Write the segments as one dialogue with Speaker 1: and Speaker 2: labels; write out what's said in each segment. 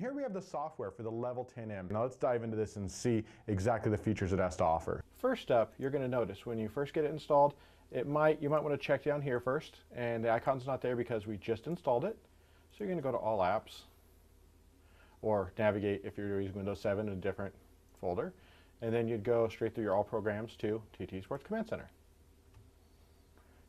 Speaker 1: here we have the software for the Level 10M. Now let's dive into this and see exactly the features it has to offer.
Speaker 2: First up, you're going to notice when you first get it installed, you might want to check down here first, and the icon's not there because we just installed it. So you're going to go to All Apps, or navigate if you're using Windows 7 in a different folder, and then you'd go straight through your All Programs to TteSPORTS Command Center.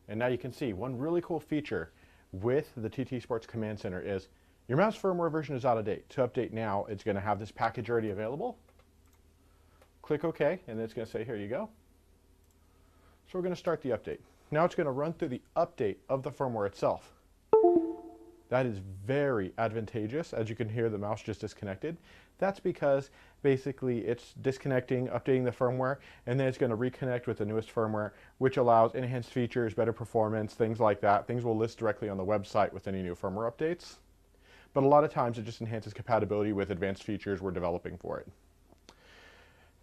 Speaker 2: And now you can see one really cool feature with the TteSPORTS Command Center is your mouse firmware version is out of date. To update now, it's going to have this package already available. Click OK, and then it's going to say, here you go. So we're going to start the update. Now it's going to run through the update of the firmware itself. That is very advantageous. As you can hear, the mouse just disconnected. That's because basically it's disconnecting, updating the firmware, and then it's going to reconnect with the newest firmware, which allows enhanced features, better performance, things like that. Things will list directly on the website with any new firmware updates. But a lot of times it just enhances compatibility with advanced features we're developing for it.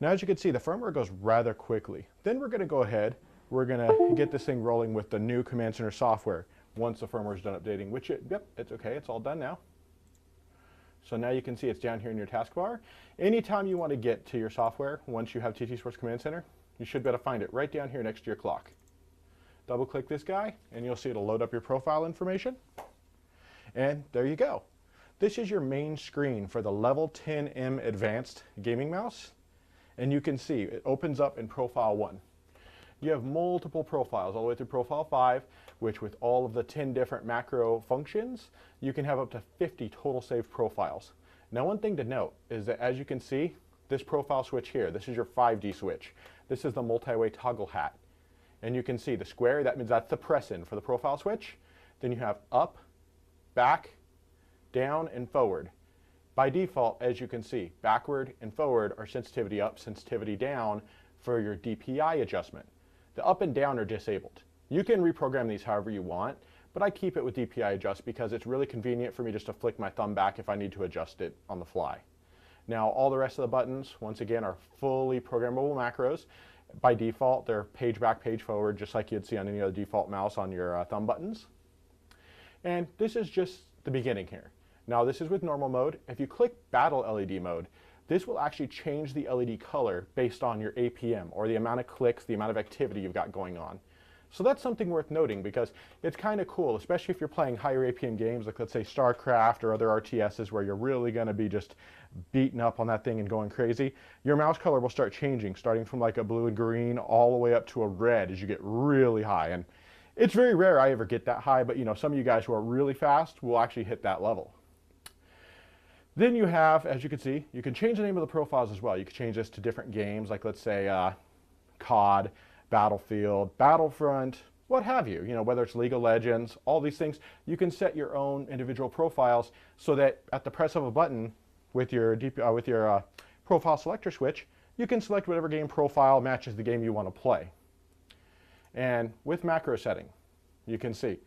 Speaker 2: Now, as you can see, the firmware goes rather quickly. Then we're going to go ahead, we're going to get this thing rolling with the new Command Center software once the firmware is done updating, which, yep, it's okay, it's all done now. So now you can see it's down here in your taskbar. Anytime you want to get to your software, once you have TteSPORTS Command Center, you should be able to find it right down here next to your clock. Double click this guy, and you'll see it'll load up your profile information. And there you go. This is your main screen for the Level 10M Advanced Gaming Mouse. And you can see it opens up in Profile 1. You have multiple profiles, all the way through Profile 5, which with all of the 10 different macro functions, you can have up to 50 total saved profiles. Now, one thing to note is that, as you can see, this profile switch here, this is your 5D switch. This is the multi-way toggle hat. And you can see the square, that means that's the press-in for the profile switch. Then you have up, back, down, and forward. By default, as you can see, backward and forward are sensitivity up, sensitivity down for your DPI adjustment. The up and down are disabled. You can reprogram these however you want, but I keep it with DPI adjust because it's really convenient for me just to flick my thumb back if I need to adjust it on the fly. Now, all the rest of the buttons, once again, are fully programmable macros. By default, they're page back, page forward, just like you'd see on any other default mouse on your thumb buttons. And this is just the beginning here. Now, this is with normal mode. If you click Battle LED mode, this will actually change the LED color based on your APM, or the amount of clicks, the amount of activity you've got going on. So that's something worth noting because it's kind of cool, especially if you're playing higher APM games like, let's say, StarCraft or other RTSs where you're really going to be just beating up on that thing and going crazy. Your mouse color will start changing, starting from like a blue and green all the way up to a red as you get really high. And it's very rare I ever get that high, but some of you guys who are really fast will actually hit that level. Then you have, as you can see, you can change the name of the profiles as well. You can change this to different games, like let's say COD, Battlefield, Battlefront, what have you. Whether it's League of Legends, all these things, you can set your own individual profiles so that at the press of a button with your profile selector switch, you can select whatever game profile matches the game you want to play. And with macro setting, you can see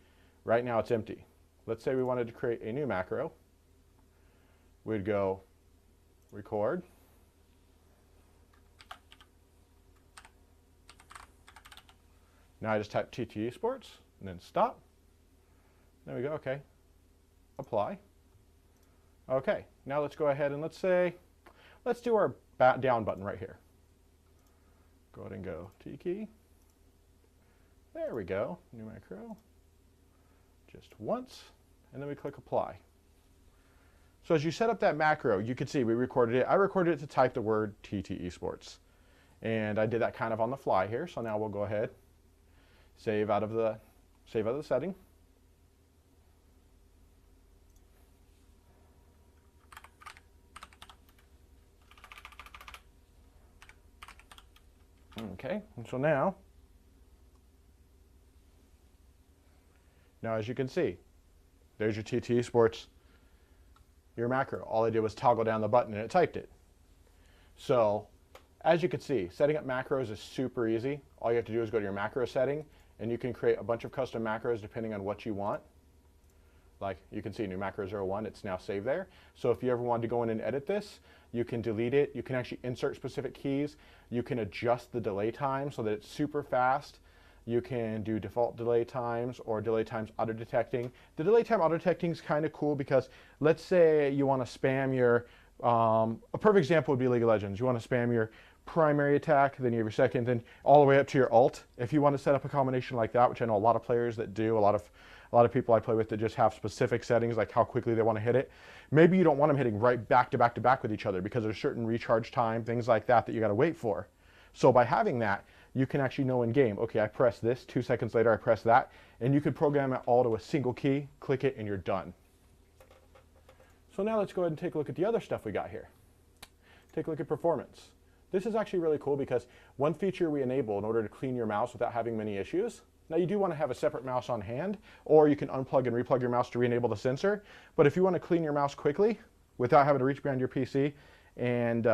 Speaker 2: right now it's empty. Let's say we wanted to create a new macro. We'd go record. Now I just type TteSPORTS and then stop. There we go, okay. Apply. Okay, now let's go ahead and let's do our down button right here. Go ahead and go T key. There we go, new macro. Just once, and then we click apply. So as you set up that macro, you can see we recorded it. I recorded it to type the word TteSPORTS. And I did that kind of on the fly here. So now we'll go ahead, save out of the setting. Okay, and so now as you can see, there's your TteSPORTS, your macro. All I did was toggle down the button and it typed it. So as you can see, setting up macros is super easy. All you have to do is go to your macro setting and you can create a bunch of custom macros depending on what you want. Like you can see new macro 01, it's now saved there. So if you ever wanted to go in and edit this, you can delete it. You can actually insert specific keys. You can adjust the delay time so that it's super fast. You can do default delay times or delay times auto-detecting. The delay time auto-detecting is kind of cool because let's say you want to spam your, a perfect example would be League of Legends. You want to spam your primary attack, then you have your second, then all the way up to your ult. If you want to set up a combination like that, which I know a lot of players that do, a lot of people I play with that just have specific settings like how quickly they want to hit it. Maybe you don't want them hitting right back to back to back with each other because there's certain recharge time, things like that you got to wait for. So by having that, you can actually know in game, okay, I press this, 2 seconds later I press that, and you could program it all to a single key, click it, and you're done. So now let's go ahead and take a look at the other stuff we got here. Take a look at performance. This is actually really cool because one feature we enable in order to clean your mouse without having many issues. Now you do want to have a separate mouse on hand, or you can unplug and replug your mouse to re-enable the sensor. But if you want to clean your mouse quickly without having to reach behind your PC and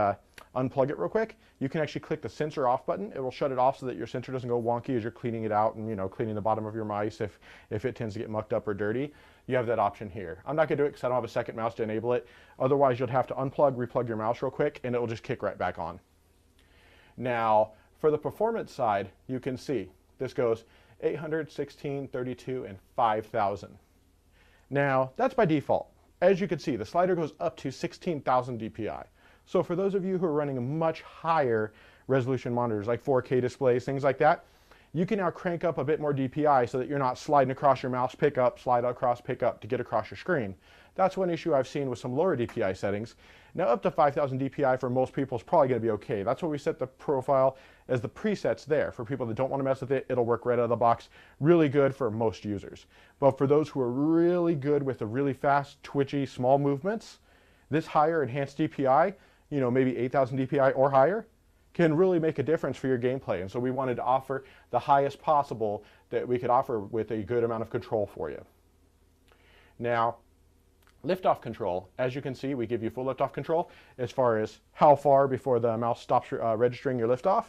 Speaker 2: unplug it real quick, you can actually click the sensor off button. It will shut it off so that your sensor doesn't go wonky as you're cleaning it out and, you know, cleaning the bottom of your mice if it tends to get mucked up or dirty. You have that option here. I'm not going to do it because I don't have a second mouse to enable it. Otherwise, you'll have to unplug, replug your mouse real quick, and it will just kick right back on. Now, for the performance side, you can see this goes 800, 16, 32, and 5,000. Now, that's by default. As you can see, the slider goes up to 16,000 DPI. So for those of you who are running much higher resolution monitors, like 4K displays, things like that, you can now crank up a bit more DPI so that you're not sliding across your mouse, pick up, slide across, pick up to get across your screen. That's one issue I've seen with some lower DPI settings. Now up to 5,000 DPI for most people is probably going to be okay. That's why we set the profile as the presets there. For people that don't want to mess with it, it'll work right out of the box. Really good for most users. But for those who are really good with the really fast, twitchy, small movements, this higher enhanced DPI, you know, maybe 8,000 DPI or higher, can really make a difference for your gameplay. And so we wanted to offer the highest possible that we could offer with a good amount of control for you. Now, liftoff control, as you can see, we give you full liftoff control as far as how far before the mouse stops registering your liftoff,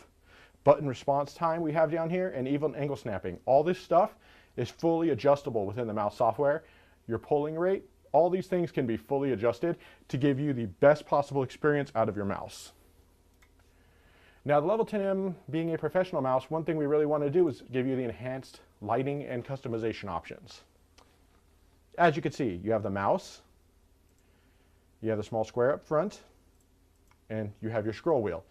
Speaker 2: button response time we have down here, and even angle snapping. All this stuff is fully adjustable within the mouse software. Your polling rate, all these things can be fully adjusted to give you the best possible experience out of your mouse. Now, the Level 10M being a professional mouse, one thing we really want to do is give you the enhanced lighting and customization options. As you can see, you have the mouse, you have the small square up front, and you have your scroll wheel.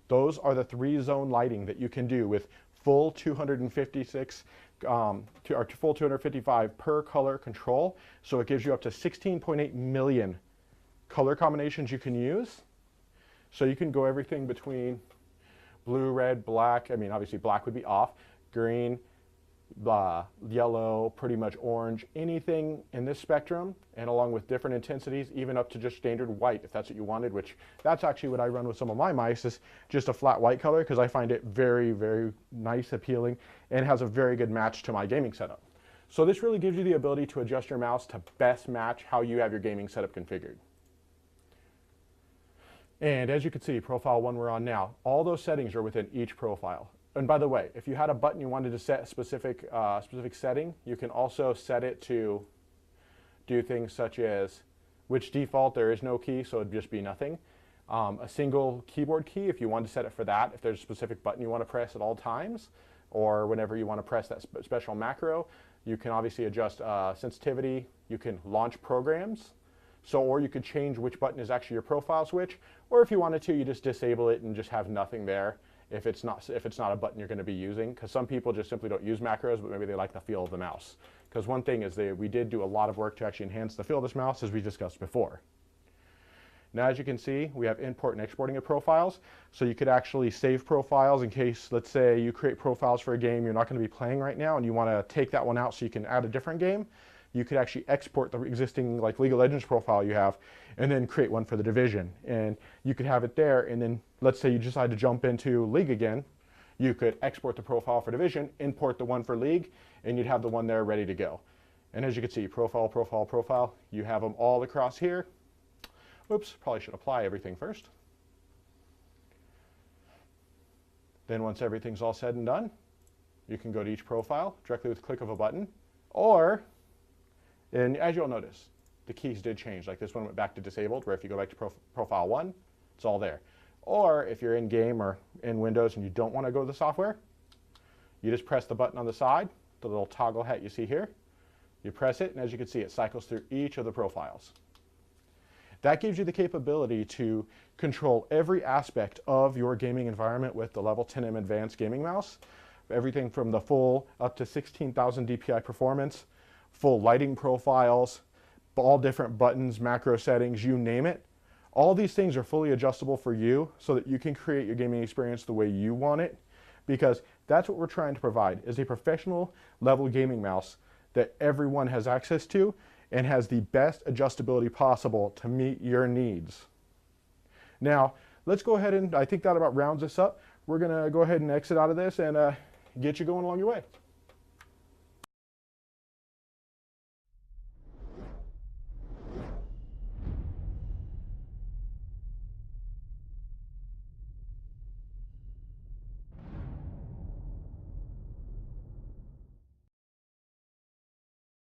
Speaker 2: Those are the 3-zone lighting that you can do with full 256 or full 255 per color control. So it gives you up to 16.8 million color combinations you can use. So you can go everything between blue, red, black. I mean, obviously black would be off, green, yellow, pretty much orange, anything in this spectrum, and along with different intensities, even up to just standard white if that's what you wanted, which that's actually what I run with some of my mice, is just a flat white color because I find it very, very nice, appealing, and has a very good match to my gaming setup. So this really gives you the ability to adjust your mouse to best match how you have your gaming setup configured. And as you can see, profile 1 we're on now, all those settings are within each profile. And by the way, if you had a button you wanted to set a specific setting, you can also set it to do things such as, which default there is no key, so it'd just be nothing. A single keyboard key if you want to set it for that, if there's a specific button you want to press at all times, or whenever you want to press that special macro. You can obviously adjust sensitivity, you can launch programs. So, or you could change which button is actually your profile switch, or if you wanted to, you just disable it and just have nothing there if it's not a button you're going to be using, because some people just simply don't use macros, but maybe they like the feel of the mouse. Because one thing is we did do a lot of work to actually enhance the feel of this mouse, as we discussed before. Now, as you can see, we have import and exporting of profiles, so you could actually save profiles in case, let's say, you create profiles for a game you're not going to be playing right now, and you want to take that one out so you can add a different game. You could actually export the existing like League of Legends profile you have and then create one for the Division. And you could have it there, and then let's say you decide to jump into League again, you could export the profile for Division, import the one for League, and you'd have the one there ready to go. And as you can see, profile, profile, profile, you have them all across here. Oops, probably should apply everything first. Then once everything's all said and done, you can go to each profile directly with a click of a button, or, and as you'll notice, the keys did change. Like this one went back to disabled, where if you go back to profile 1, it's all there. Or if you're in game or in Windows and you don't want to go to the software, You just press the button on the side, the little toggle hat you see here. You press it, and as you can see, it cycles through each of the profiles. That gives you the capability to control every aspect of your gaming environment with the Level 10M Advanced Gaming Mouse. Everything from the full up to 16,000 DPI performance, full lighting profiles, all different buttons, macro settings, you name it. All these things are fully adjustable for you so that you can create your gaming experience the way you want it, because that's what we're trying to provide, is a professional level gaming mouse that everyone has access to and has the best adjustability possible to meet your needs. Now, let's go ahead and, I think that about rounds us up. We're gonna go ahead and exit out of this and get you going along your way.